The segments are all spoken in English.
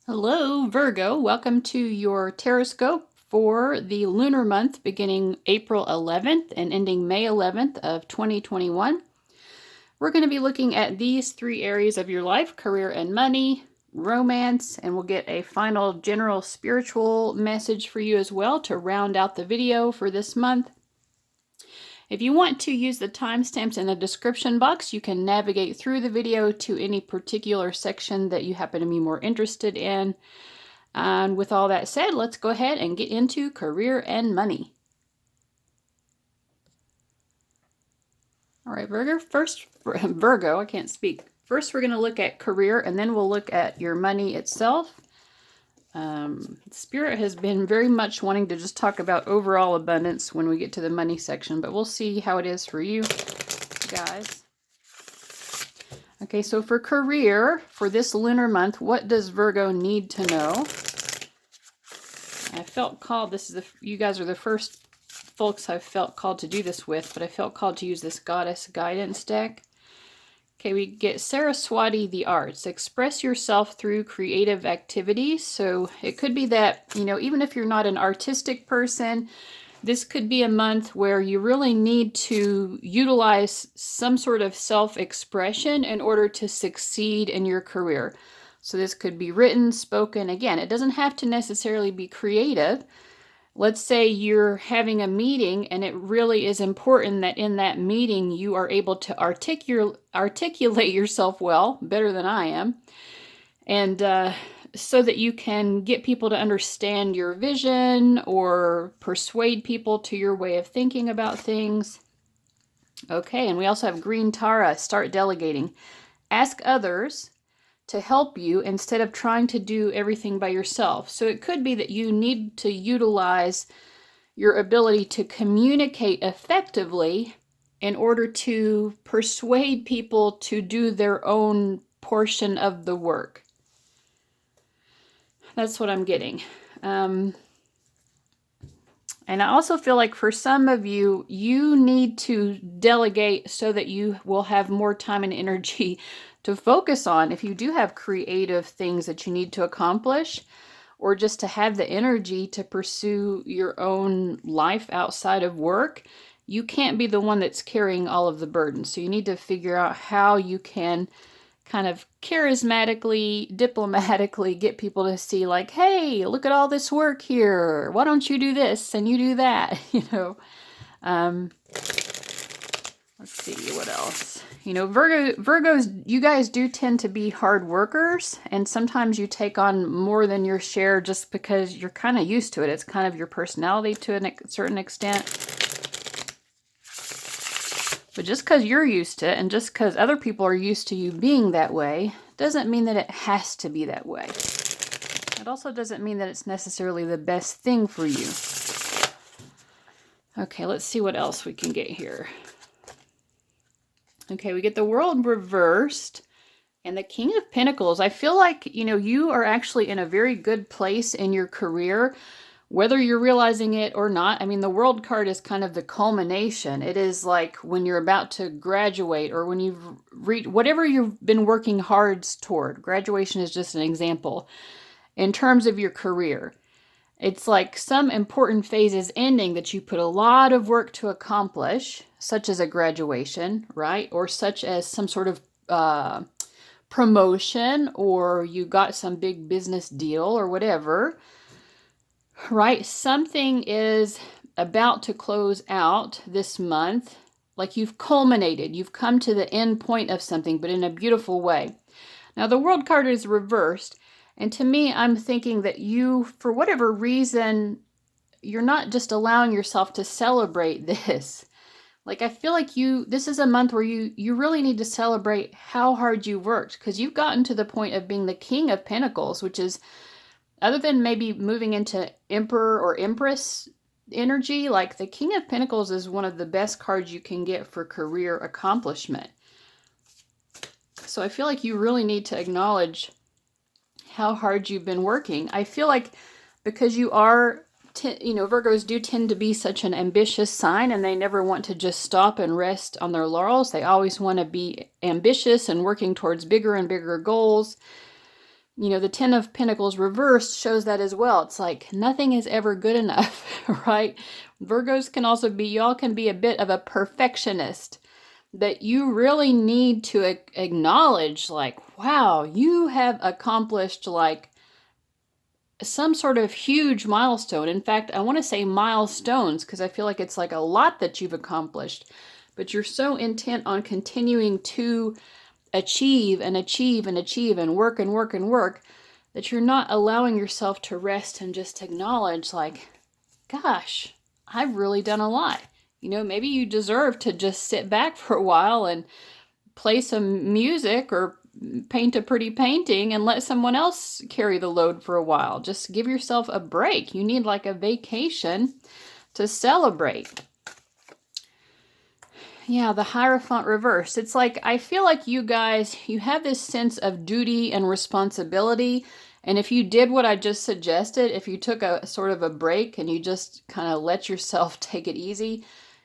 Hello, Virgo. Welcome to your Tarotscope for the lunar month beginning April 11th and ending May 11th of 2021. We're going to be looking at these three areas of your life: career and money, romance, and we'll get a final general spiritual message for you as well to round out the video for this month. If you want to use the timestamps in the description box, you can navigate through the video to any particular section that you happen to be more interested in. And with all that said, let's go ahead and get into career and money. All right, Virgo, I can't speak. First, we're going to look at career, and then we'll look at your money itself. Spirit has been very much wanting to just talk about overall abundance when we get to the money section, but we'll see how it is for you guys. Okay, so for career, for this lunar month, what does Virgo need to know? I felt called, you guys are the first folks I've felt called to do this with, but I felt called to use this Goddess Guidance deck. Okay, we get Swati, the arts. Express yourself through creative activities. So it could be that, even if you're not an artistic person, this could be a month where you really need to utilize some sort of self-expression in order to succeed in your career. So this could be written, spoken. Again, it doesn't have to necessarily be creative. Let's say you're having a meeting and it really is important that in that meeting you are able to articulate yourself well, better than I am, and so that you can get people to understand your vision or persuade people to your way of thinking about things. Okay, and we also have Green Tara, start delegating. Ask others to help you instead of trying to do everything by yourself. So it could be that you need to utilize your ability to communicate effectively in order to persuade people to do their own portion of the work. That's what I'm getting. And I also feel like for some of you, you need to delegate so that you will have more time and energy to focus on if you do have creative things that you need to accomplish, or just to have the energy to pursue your own life outside of work. You can't be the one that's carrying all of the burden. So you need to figure out how you can kind of charismatically, diplomatically get people to see, like, hey, look at all this work here. Why don't you do this and you do that? Let's see what else. Virgos, you guys do tend to be hard workers, and sometimes you take on more than your share just because you're kind of used to it. It's kind of your personality to a certain extent. But just because you're used to it, and just because other people are used to you being that way, doesn't mean that it has to be that way. It also doesn't mean that it's necessarily the best thing for you. Okay, let's see what else we can get here. Okay, we get the World reversed and the King of Pentacles. I feel like, you are actually in a very good place in your career, whether you're realizing it or not. I mean, the World card is kind of the culmination. It is like when you're about to graduate, or when you've reached whatever you've been working hard toward. Graduation is just an example. In terms of your career, it's like some important phase is ending that you put a lot of work to accomplish, such as a graduation, right? Or such as some sort of promotion, or you got some big business deal or whatever, right? Something is about to close out this month. Like you've culminated, you've come to the end point of something, but in a beautiful way. Now the World card is reversed. And to me, I'm thinking that you, for whatever reason, you're not just allowing yourself to celebrate this. Like, I feel like this is a month where you really need to celebrate how hard you worked, because you've gotten to the point of being the King of Pentacles, which is, other than maybe moving into Emperor or Empress energy, like the King of Pentacles is one of the best cards you can get for career accomplishment. So I feel like you really need to acknowledge how hard you've been working. I feel like because you are, Virgos do tend to be such an ambitious sign, and they never want to just stop and rest on their laurels. They always want to be ambitious and working towards bigger and bigger goals. You know, the Ten of Pentacles reversed shows that as well. It's like nothing is ever good enough, right? Virgos can also be, y'all can be a bit of a perfectionist, that you really need to acknowledge, like, wow, you have accomplished like some sort of huge milestone. In fact, I want to say milestones because I feel like it's like a lot that you've accomplished, but you're so intent on continuing to achieve and achieve and achieve and work and work and work that you're not allowing yourself to rest and just acknowledge, like, gosh, I've really done a lot. You know, maybe you deserve to just sit back for a while and play some music or paint a pretty painting and let someone else carry the load for a while. Just give yourself a break. You need like a vacation to celebrate. Yeah, the Hierophant reversed. It's like, I feel like you guys, you have this sense of duty and responsibility. And if you did what I just suggested, if you took a sort of a break and you just kind of let yourself take it easy,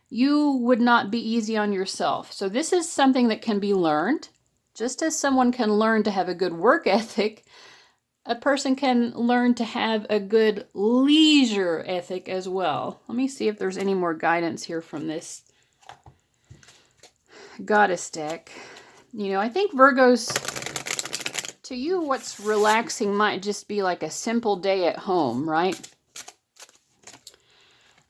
you would not be easy on yourself. So this is something that can be learned. Just as someone can learn to have a good work ethic, a person can learn to have a good leisure ethic as well. Let me see if there's any more guidance here from this Goddess deck. You know, I think Virgos, to you, what's relaxing might just be like a simple day at home, right?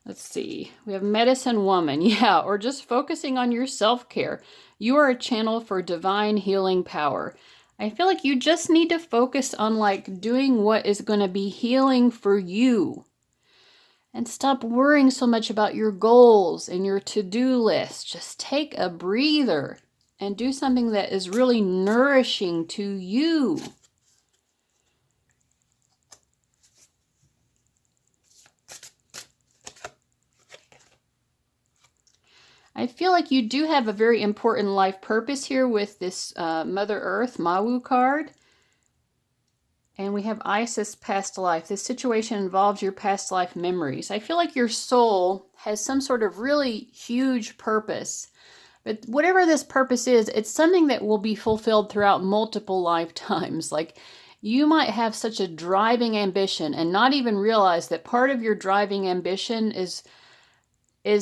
Let's see. We have Medicine Woman. Yeah, or just focusing on your self-care. You are a channel for divine healing power. I feel like you just need to focus on like doing what is going to be healing for you. And stop worrying so much about your goals and your to-do list. Just take a breather and do something that is really nourishing to you. I feel like you do have a very important life purpose here with this Mother Earth Mawu card. And we have Isis past life. This situation involves your past life memories. I feel like your soul has some sort of really huge purpose. But whatever this purpose is, it's something that will be fulfilled throughout multiple lifetimes. Like, you might have such a driving ambition and not even realize that part of your driving ambition is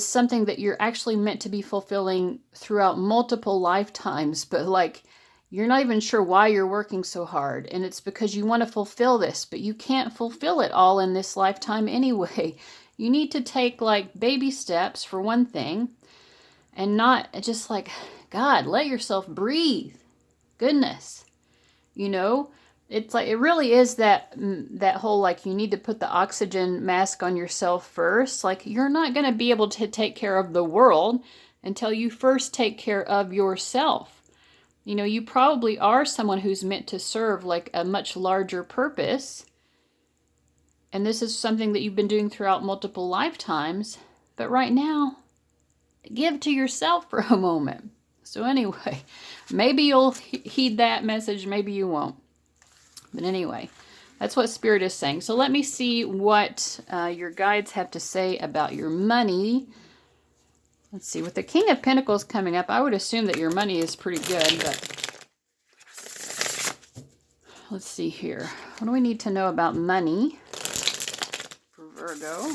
something that you're actually meant to be fulfilling throughout multiple lifetimes. But like, you're not even sure why you're working so hard. And it's because you want to fulfill this, but you can't fulfill it all in this lifetime anyway. You need to take like baby steps for one thing. And not just like, God, let yourself breathe. Goodness. You know, it's like, it really is that whole, like, you need to put the oxygen mask on yourself first. Like, you're not going to be able to take care of the world until you first take care of yourself. You know, you probably are someone who's meant to serve like a much larger purpose. And this is something that you've been doing throughout multiple lifetimes. But right now, give to yourself for a moment. So anyway, maybe you'll heed that message, maybe you won't. But anyway, that's what Spirit is saying. So let me see what your guides have to say about your money. Let's see, with the King of Pentacles coming up, I would assume that your money is pretty good, but let's see here. What do we need to know about money for Virgo?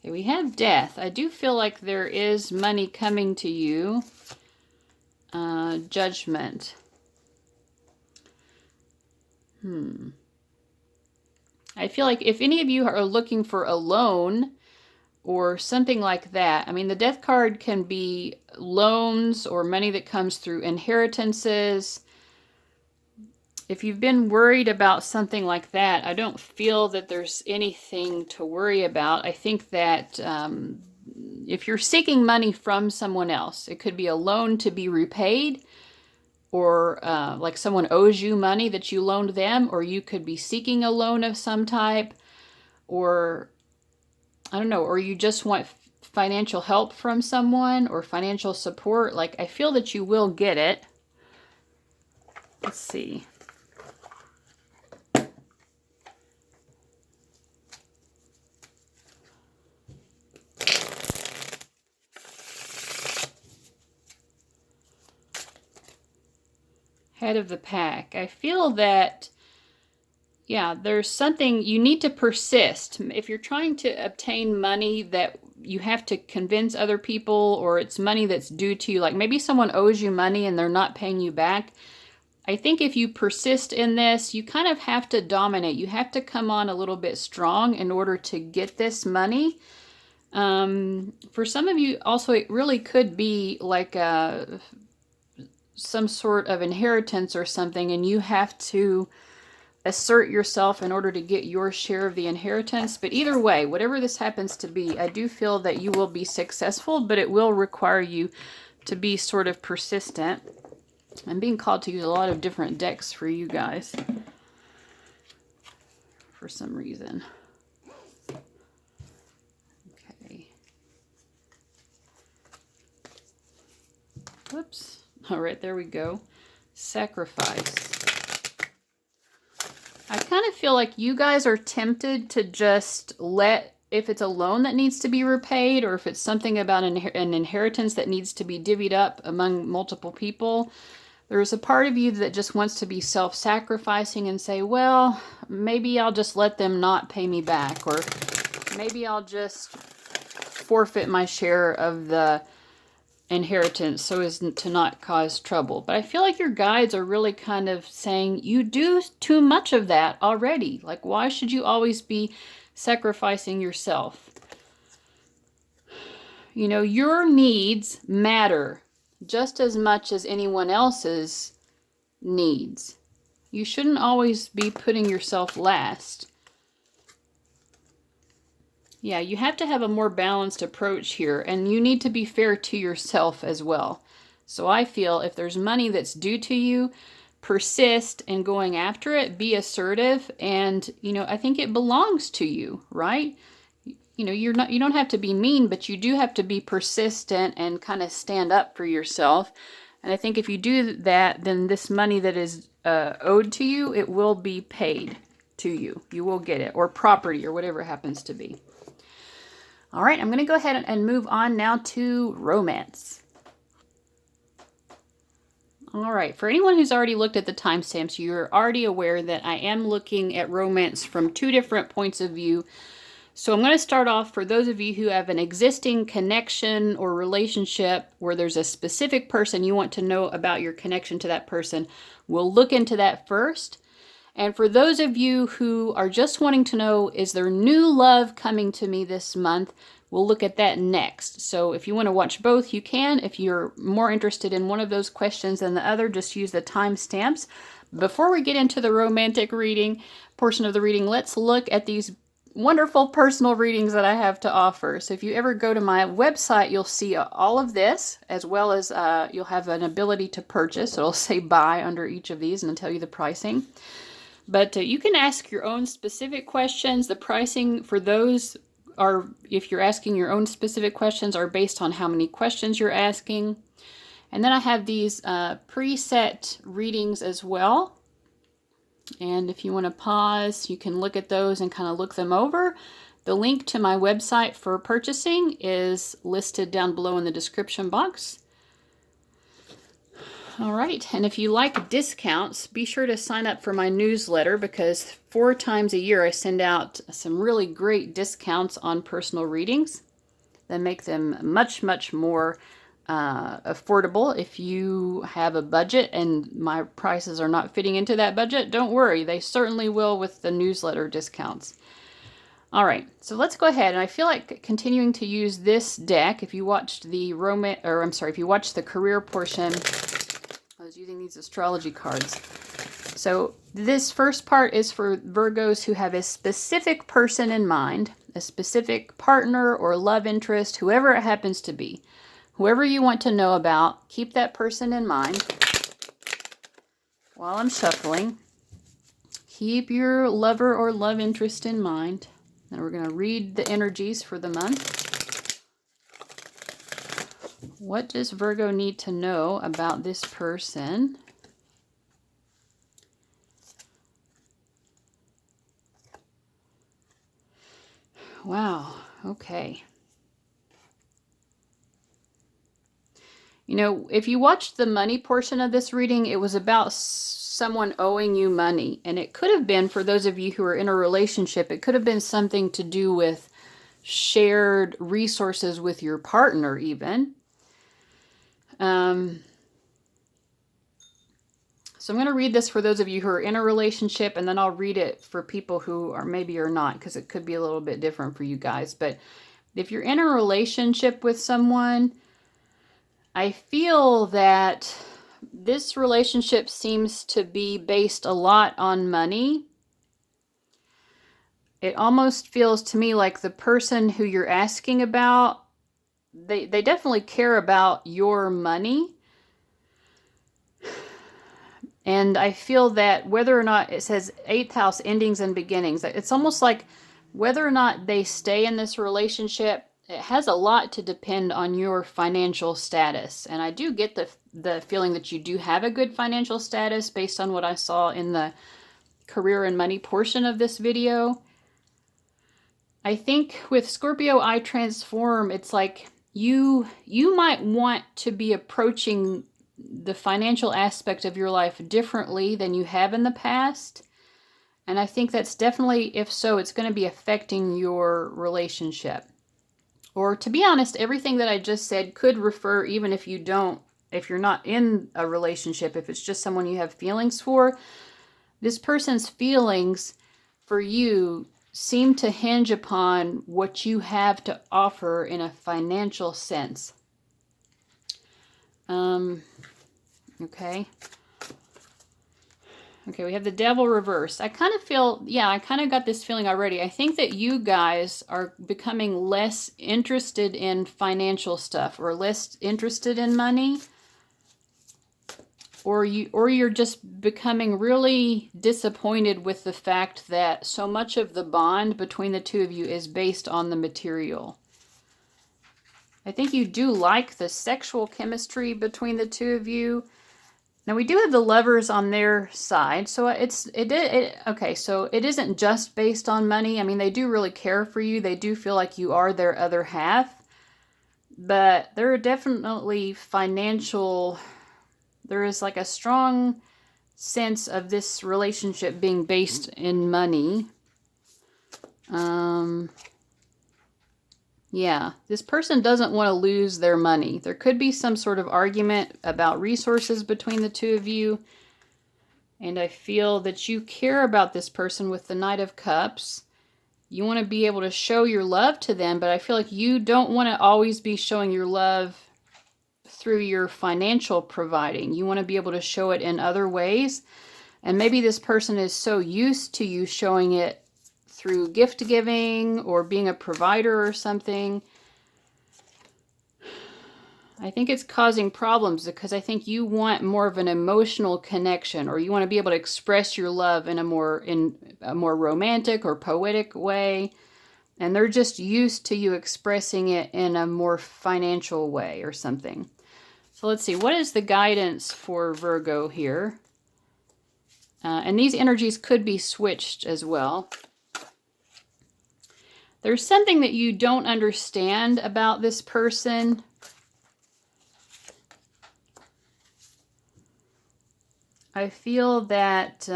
Okay, we have Death. I do feel like there is money coming to you. Judgment. I feel like if any of you are looking for a loan or something like that, I mean, the Death card can be loans or money that comes through inheritances. If you've been worried about something like that, I don't feel that there's anything to worry about. I think that if you're seeking money from someone else, it could be a loan to be repaid, or like someone owes you money that you loaned them, or you could be seeking a loan of some type, or I don't know, or you just want financial help from someone or financial support. Like, I feel that you will get it. Let's see. Head of the pack. I feel that, yeah, there's something you need to persist. If you're trying to obtain money that you have to convince other people, or it's money that's due to you, like maybe someone owes you money and they're not paying you back. I think if you persist in this, you kind of have to dominate. You have to come on a little bit strong in order to get this money. For some of you also, it really could be like some sort of inheritance or something, and you have to assert yourself in order to get your share of the inheritance. But either way, whatever this happens to be, I do feel that you will be successful, but it will require you to be sort of persistent. I'm being called to use a lot of different decks for you guys for some reason. Okay. Whoops. All right, there we go. Sacrifice. I kind of feel like you guys are tempted to just let, if it's a loan that needs to be repaid, or if it's something about an inheritance that needs to be divvied up among multiple people, there's a part of you that just wants to be self-sacrificing and say, well, maybe I'll just let them not pay me back, or maybe I'll just forfeit my share of the inheritance so as to not cause trouble. But I feel like your guides are really kind of saying you do too much of that already. Like, why should you always be sacrificing yourself? You know, your needs matter just as much as anyone else's needs. You shouldn't always be putting yourself last. Yeah, you have to have a more balanced approach here, and you need to be fair to yourself as well. So I feel if there's money that's due to you, persist in going after it, be assertive, and, you know, I think it belongs to you, right? You know, you don't have to be mean, but you do have to be persistent and kind of stand up for yourself. And I think if you do that, then this money that is owed to you, it will be paid to you. You will get it, or property, or whatever it happens to be. All right, I'm going to go ahead and move on now to romance. All right, for anyone who's already looked at the timestamps, you're already aware that I am looking at romance from two different points of view. So I'm going to start off for those of you who have an existing connection or relationship where there's a specific person you want to know about your connection to that person. We'll look into that first. And for those of you who are just wanting to know, is there new love coming to me this month? We'll look at that next. So if you want to watch both, you can. If you're more interested in one of those questions than the other, just use the timestamps. Before we get into the romantic reading portion of the reading, let's look at these wonderful personal readings that I have to offer. So if you ever go to my website, you'll see all of this, as well as you'll have an ability to purchase. It'll say buy under each of these, and I'll tell you the pricing. But you can ask your own specific questions. The pricing for those are, if you're asking your own specific questions, are based on how many questions you're asking. And then I have these preset readings as well. And if you want to pause, you can look at those and kind of look them over. The link to my website for purchasing is listed down below in the description box. All right, and if you like discounts, be sure to sign up for my newsletter, because 4 times a year I send out some really great discounts on personal readings that make them much, much more affordable. If you have a budget and my prices are not fitting into that budget, don't worry, they certainly will with the newsletter discounts. All right, so let's go ahead, and I feel like continuing to use this deck. If you watched the if you watched the career portion, I was using these astrology cards. So this first part is for Virgos who have a specific person in mind, a specific partner or love interest, whoever it happens to be. Whoever you want to know about, keep that person in mind. While I'm shuffling, keep your lover or love interest in mind. Then we're going to read the energies for the month. What does Virgo need to know about this person? Wow, okay. You know, if you watched the money portion of this reading, it was about someone owing you money. And it could have been, for those of you who are in a relationship, it could have been something to do with shared resources with your partner even. So I'm going to read this for those of you who are in a relationship, and then I'll read it for people who are maybe are not, because it could be a little bit different for you guys. But if you're in a relationship with someone, I feel that this relationship seems to be based a lot on money. It almost feels to me like the person who you're asking about, they definitely care about your money. And I feel that whether or not, it says 8th house, endings and beginnings, it's almost like whether or not they stay in this relationship, it has a lot to depend on your financial status. And I do get the feeling that you do have a good financial status based on what I saw in the career and money portion of this video. I think with Scorpio I transform, it's like you might want to be approaching the financial aspect of your life differently than you have in the past. And I think that's definitely, if so, it's going to be affecting your relationship. Or to be honest, everything that I just said could refer, even if you don't, if you're not in a relationship, if it's just someone you have feelings for, this person's feelings for you seem to hinge upon what you have to offer in a financial sense. Okay. Okay, we have the Devil reversed. I kind of feel, yeah, I kind of got this feeling already. I think that you guys are becoming less interested in financial stuff, or less interested in money. Or you're just becoming really disappointed with the fact that so much of the bond between the two of you is based on the material. I think you do like the sexual chemistry between the two of you. Now we do have the Lovers on their side, so okay, so it isn't just based on money. I mean, they do really care for you. They do feel like you are their other half. But there are definitely there is like a strong sense of this relationship being based in money. Yeah, this person doesn't want to lose their money. There could be some sort of argument about resources between the two of you. And I feel that you care about this person with the Knight of Cups. You want to be able to show your love to them, but I feel like you don't want to always be showing your love through your financial providing. You want to be able to show it in other ways. And maybe this person is so used to you showing it through gift giving or being a provider or something. I think it's causing problems because I think you want more of an emotional connection, or you want to be able to express your love in a more romantic or poetic way. And they're just used to you expressing it in a more financial way or something. So let's see, what is the guidance for Virgo here? And these energies could be switched as well. There's something that you don't understand about this person. I feel that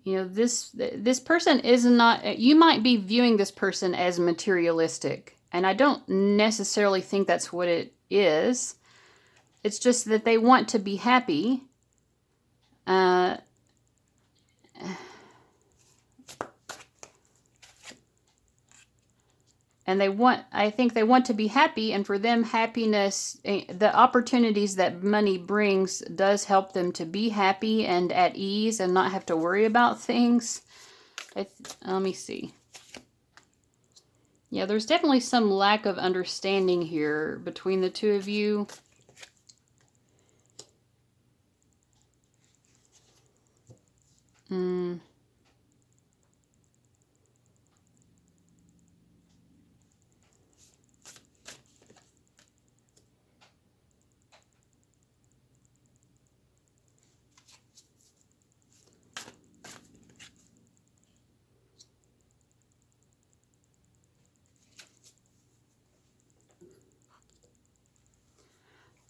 you know, this person is not, you might be viewing this person as materialistic, and I don't necessarily think that's what it is. It's just that they want to be happy. And I think they want to be happy, and for them, happiness, the opportunities that money brings does help them to be happy and at ease and not have to worry about things. Let me see. Yeah, there's definitely some lack of understanding here between the two of you.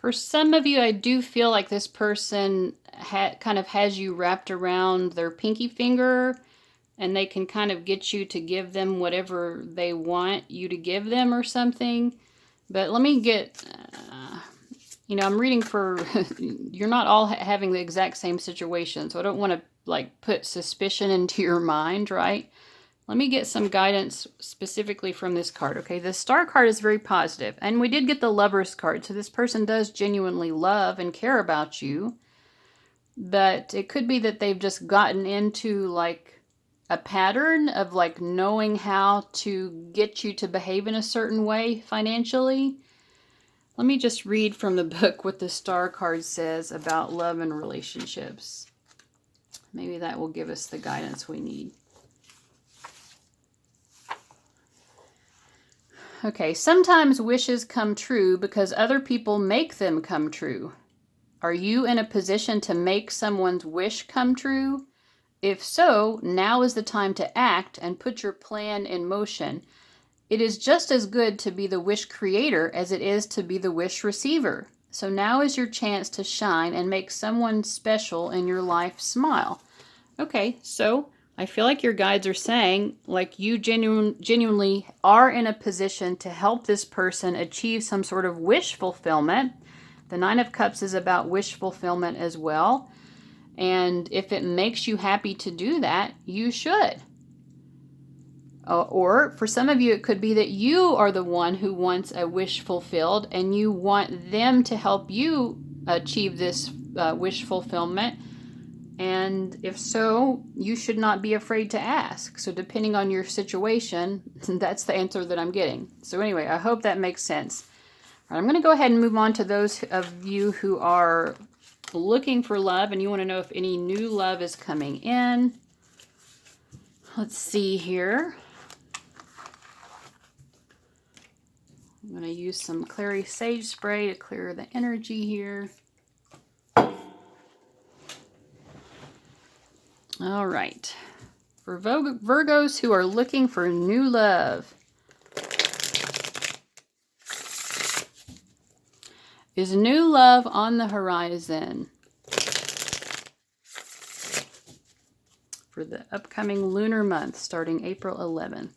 For some of you, I do feel like this person kind of has you wrapped around their pinky finger, and they can kind of get you to give them whatever they want you to give them or something. But let me get, I'm reading for, you're not all having the exact same situation, so I don't want to like put suspicion into your mind, right? Let me get some guidance specifically from this card. Okay, the Star card is very positive, and we did get the Lovers card, so this person does genuinely love and care about you, but it could be that they've just gotten into like a pattern of like knowing how to get you to behave in a certain way financially. Let me just read from the book what the Star card says about love and relationships. Maybe that will give us the guidance we need. Okay, sometimes wishes come true because other people make them come true. Are you in a position to make someone's wish come true? If so, now is the time to act and put your plan in motion. It is just as good to be the wish creator as it is to be the wish receiver. So now is your chance to shine and make someone special in your life smile. Okay, so I feel like your guides are saying like you genuinely are in a position to help this person achieve some sort of wish fulfillment. The Nine of Cups is about wish fulfillment as well. And if it makes you happy to do that, you should. Or for some of you, it could be that you are the one who wants a wish fulfilled and you want them to help you achieve this wish fulfillment. And if so, you should not be afraid to ask. So depending on your situation, that's the answer that I'm getting. So anyway, I hope that makes sense. All right, I'm going to go ahead and move on to those of you who are looking for love and you want to know if any new love is coming in. Let's see here. I'm going to use some Clary Sage Spray to clear the energy here. All right. For Virgos who are looking for new love. Is new love on the horizon for the upcoming lunar month starting April 11th?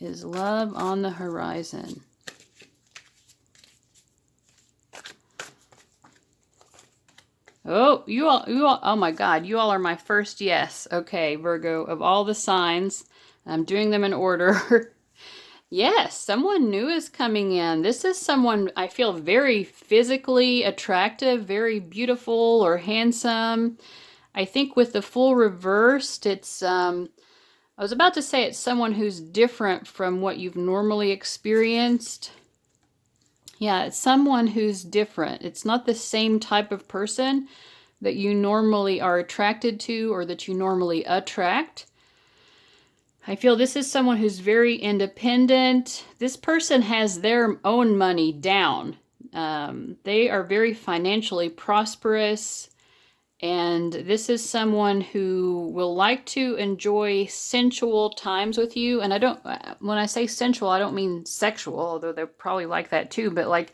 Is love on the horizon? Oh, you all, oh my God, you all are my first yes. Okay, Virgo, of all the signs, I'm doing them in order. Yes, someone new is coming in. This is someone I feel very physically attractive, very beautiful or handsome. I think with the full reversed, it's, I was about to say it's someone who's different from what you've normally experienced. Yeah, it's someone who's different. It's not the same type of person that you normally are attracted to or that you normally attract. I feel this is someone who's very independent. This person has their own money down. They are very financially prosperous. And this is someone who will like to enjoy sensual times with you. And when I say sensual, I don't mean sexual, although they're probably like that too. But like,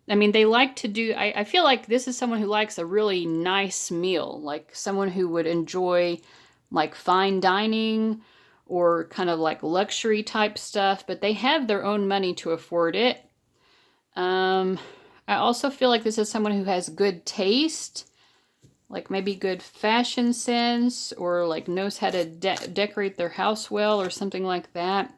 I mean, they like to do, I feel like this is someone who likes a really nice meal. Like someone who would enjoy like fine dining or kind of like luxury type stuff. But they have their own money to afford it. I also feel like this is someone who has good taste. Like maybe good fashion sense or like knows how to decorate their house well or something like that.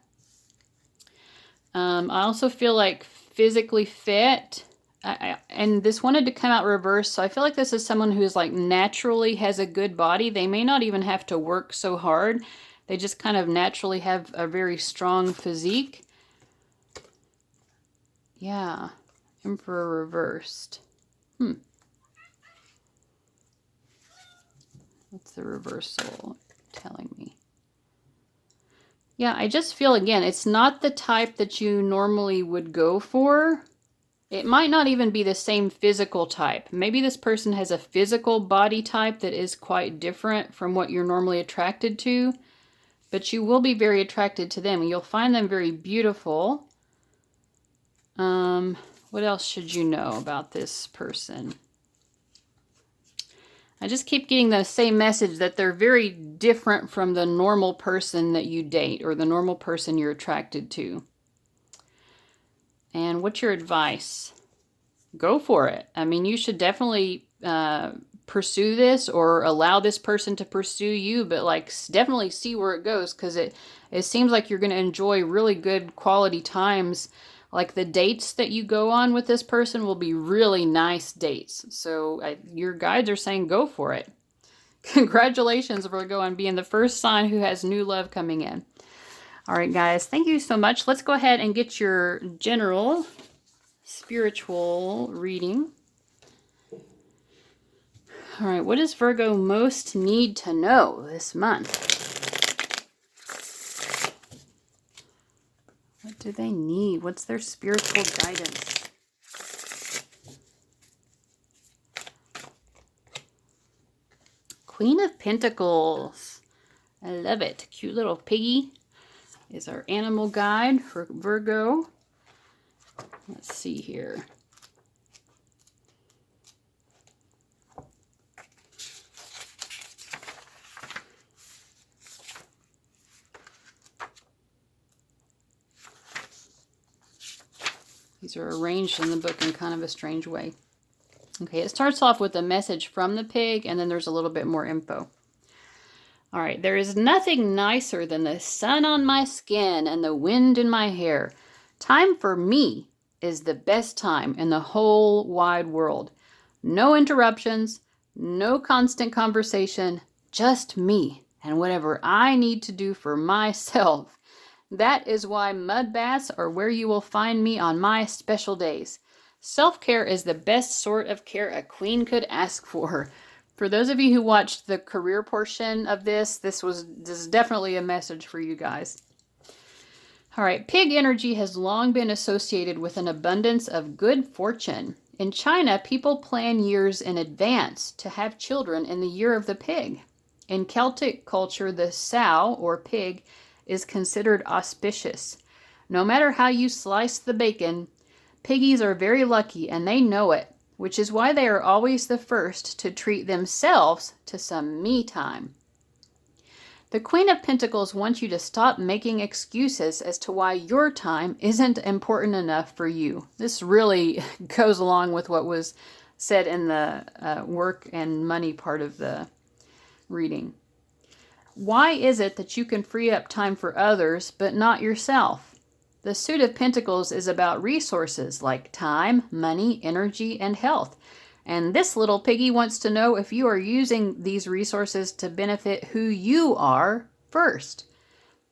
I also feel like physically fit. And this wanted to come out reverse. So I feel like this is someone who's like naturally has a good body. They may not even have to work so hard. They just kind of naturally have a very strong physique. Yeah. Emperor reversed. What's the reversal telling me? Yeah, I just feel, again, it's not the type that you normally would go for. It might not even be the same physical type. Maybe this person has a physical body type that is quite different from what you're normally attracted to. but you will be very attracted to them. You'll find them very beautiful. What else should you know about this person? I just keep getting the same message that they're very different from the normal person that you date or the normal person you're attracted to. And what's your advice? Go for it. I mean, you should definitely pursue this or allow this person to pursue you, but like definitely see where it goes, because it seems like you're going to enjoy really good quality times. Like the dates that you go on with this person will be really nice dates. So your guides are saying go for it. Congratulations, Virgo, on being the first sign who has new love coming in. All right, guys, thank you so much. Let's go ahead and get your general spiritual reading. All right, what does Virgo most need to know this month? What do they need? What's their spiritual guidance? Queen of Pentacles. I love it. Cute little piggy is our animal guide for Virgo. Let's see here. These are arranged in the book in kind of a strange way. Okay, it starts off with a message from the pig, and then there's a little bit more info. All right, there is nothing nicer than the sun on my skin and the wind in my hair. Time for me is the best time in the whole wide world. No interruptions, no constant conversation, just me and whatever I need to do for myself. That is why mud baths are where you will find me on my special days. Self-care is the best sort of care a queen could ask for. For those of you who watched the career portion of this, this is definitely a message for you guys. All right, pig energy has long been associated with an abundance of good fortune. In China, people plan years in advance to have children in the year of the pig. In Celtic culture, the sow, or pig, is considered auspicious. No matter how you slice the bacon, piggies are very lucky and they know it, which is why they are always the first to treat themselves to some me time. The Queen of Pentacles wants you to stop making excuses as to why your time isn't important enough for you. This really goes along with what was said in the work and money part of the reading. Why is it that you can free up time for others but not yourself? The Suit of Pentacles is about resources like time, money, energy, and health. And this little piggy wants to know if you are using these resources to benefit who you are first.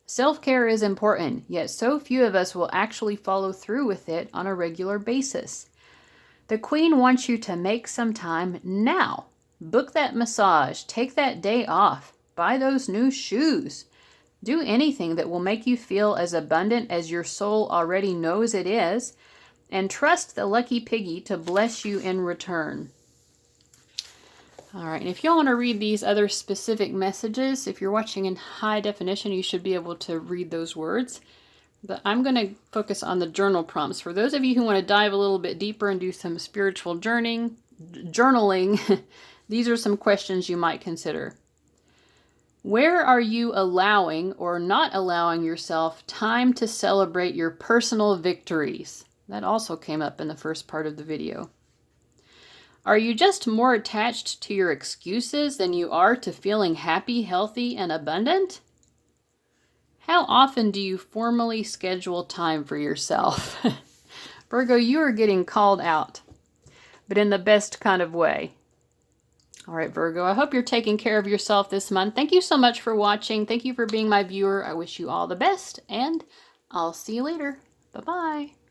Self-care is important, yet so few of us will actually follow through with it on a regular basis. The Queen wants you to make some time now. Book that massage, take that day off. Buy those new shoes. Do anything that will make you feel as abundant as your soul already knows it is, and trust the lucky piggy to bless you in return. All right, and if you want to read these other specific messages, if you're watching in high definition, you should be able to read those words. But I'm going to focus on the journal prompts. For those of you who want to dive a little bit deeper and do some spiritual journaling, these are some questions you might consider. Where are you allowing or not allowing yourself time to celebrate your personal victories? That also came up in the first part of the video. Are you just more attached to your excuses than you are to feeling happy, healthy, and abundant? How often do you formally schedule time for yourself? Virgo, you are getting called out, but in the best kind of way. All right, Virgo, I hope you're taking care of yourself this month. Thank you so much for watching. Thank you for being my viewer. I wish you all the best, and I'll see you later. Bye-bye.